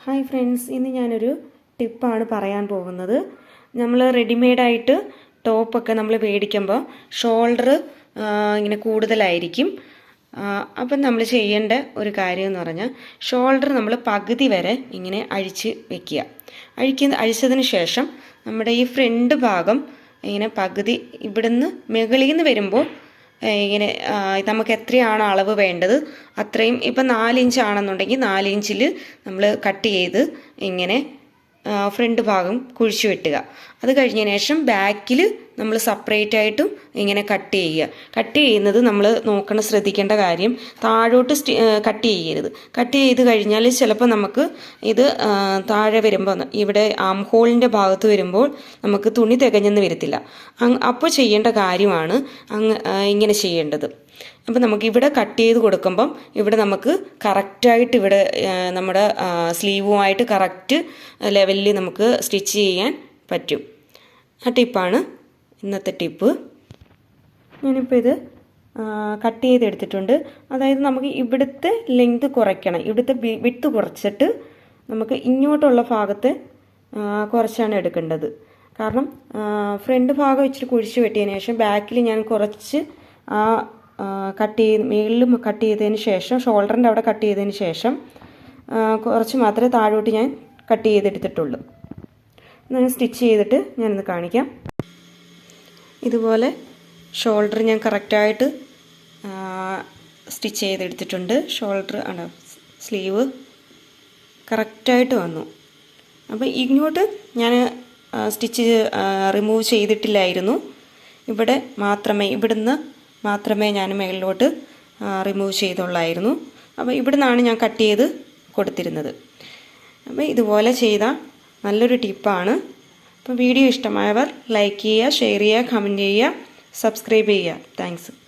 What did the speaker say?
Hi friends, ഇന്ന് ഞാനൊരു ടിപ്പാണ് പറയാൻ പോകുന്നത്. നമ്മൾ റെഡിമെയ്ഡായിട്ട് ടോപ്പൊക്കെ നമ്മൾ മേടിക്കുമ്പോൾ ഷോൾഡർ ഇങ്ങനെ കൂടുതലായിരിക്കും. അപ്പം നമ്മൾ ചെയ്യേണ്ട ഒരു കാര്യം എന്ന് പറഞ്ഞാൽ ഷോൾഡർ നമ്മൾ പകുതി വരെ ഇങ്ങനെ അഴിച്ച് വെക്കുക. അഴിച്ചതിന് ശേഷം നമ്മുടെ ഈ ഫ്രണ്ട് ഭാഗം ഇങ്ങനെ പകുതി ഇവിടുന്ന് മുകളിൽ നിന്ന് വരുമ്പോൾ ഇങ്ങനെ നമുക്ക് എത്രയാണ് അളവ് വേണ്ടത് അത്രയും, ഇപ്പം 4 ഇഞ്ച് ആണെന്നുണ്ടെങ്കിൽ 4 ഇഞ്ചിൽ നമ്മൾ കട്ട് ചെയ്ത് ഇങ്ങനെ ഫ്രണ്ട് ഭാഗം കുഴിച്ചു വെട്ടുക. അത് കഴിഞ്ഞതിന് ശേഷം ബാക്കിൽ നമ്മൾ സെപ്പറേറ്റ് ആയിട്ടും ഇങ്ങനെ കട്ട് ചെയ്യുക. കട്ട് ചെയ്യുന്നത് നമ്മൾ ശ്രദ്ധിക്കേണ്ട കാര്യം, താഴോട്ട് കട്ട് ചെയ്യരുത്. കട്ട് ചെയ്ത് കഴിഞ്ഞാൽ ചിലപ്പോൾ നമുക്ക് ഇത് താഴെ വരുമ്പോൾ ഇവിടെ ആം ഹോളിൻ്റെ ഭാഗത്ത് വരുമ്പോൾ നമുക്ക് തുണി തികഞ്ഞെന്ന് വരത്തില്ല. അപ്പോൾ ചെയ്യേണ്ട കാര്യമാണ് ഇങ്ങനെ ചെയ്യേണ്ടത്. അപ്പം നമുക്ക് ഇവിടെ കട്ട് ചെയ്ത് കൊടുക്കുമ്പം ഇവിടെ നമുക്ക് കറക്റ്റായിട്ട് ഇവിടെ നമ്മുടെ സ്ലീവുമായിട്ട് കറക്റ്റ് ലെവലിൽ നമുക്ക് സ്റ്റിച്ച് ചെയ്യാൻ പറ്റും. ആ ടിപ്പാണ് ഇന്നത്തെ ടിപ്പ്. ഞാനിപ്പോൾ ഇത് കട്ട് ചെയ്തെടുത്തിട്ടുണ്ട്. അതായത് നമുക്ക് ഇവിടുത്തെ ലെങ്ത് കുറയ്ക്കണം, ഇവിടുത്തെ വിഡ്ത്ത് കുറച്ചിട്ട് നമുക്ക് ഇങ്ങോട്ടുള്ള ഭാഗത്തെ കുറച്ചാണ് എടുക്കേണ്ടത്. കാരണം ഫ്രണ്ട് ഭാഗം ഇച്ചിരി കുഴിച്ച് വെട്ടിയതിന് ശേഷം ബാക്കിൽ ഞാൻ കുറച്ച് മേളിലും കട്ട് ചെയ്തതിന് ശേഷം ഷോൾഡറിൻ്റെ അവിടെ കട്ട് ചെയ്തതിന് ശേഷം കുറച്ച് മാത്രമേ താഴോട്ട് ഞാൻ കട്ട് ചെയ്തെടുത്തിട്ടുള്ളൂ. ഞാൻ സ്റ്റിച്ച് ചെയ്തിട്ട് ഞാനിന്ന് കാണിക്കാം. ഇതുപോലെ ഷോൾഡർ ഞാൻ കറക്റ്റായിട്ട് സ്റ്റിച്ച് ചെയ്തെടുത്തിട്ടുണ്ട്. ഷോൾഡർ സ്ലീവ് കറക്റ്റായിട്ട് വന്നു. അപ്പോൾ ഇങ്ങോട്ട് ഞാൻ സ്റ്റിച്ച് റിമൂവ് ചെയ്തിട്ടില്ലായിരുന്നു. ഇവിടുന്ന് മാത്രമേ ഞാൻ മുകളിലോട്ട് റിമൂവ് ചെയ്തുള്ളായിരുന്നു. അപ്പോൾ ഇവിടുന്നാണ് ഞാൻ കട്ട് ചെയ്ത് കൊടുത്തിരുന്നത്. അപ്പോൾ ഇതുപോലെ ചെയ്താൽ നല്ലൊരു ടിപ്പാണ്. അപ്പോൾ വീഡിയോ ഇഷ്ടമായവർ ലൈക്ക് ചെയ്യുക, ഷെയർ ചെയ്യുക, കമൻറ്റ് ചെയ്യുക, സബ്സ്ക്രൈബ് ചെയ്യുക. താങ്ക്സ്.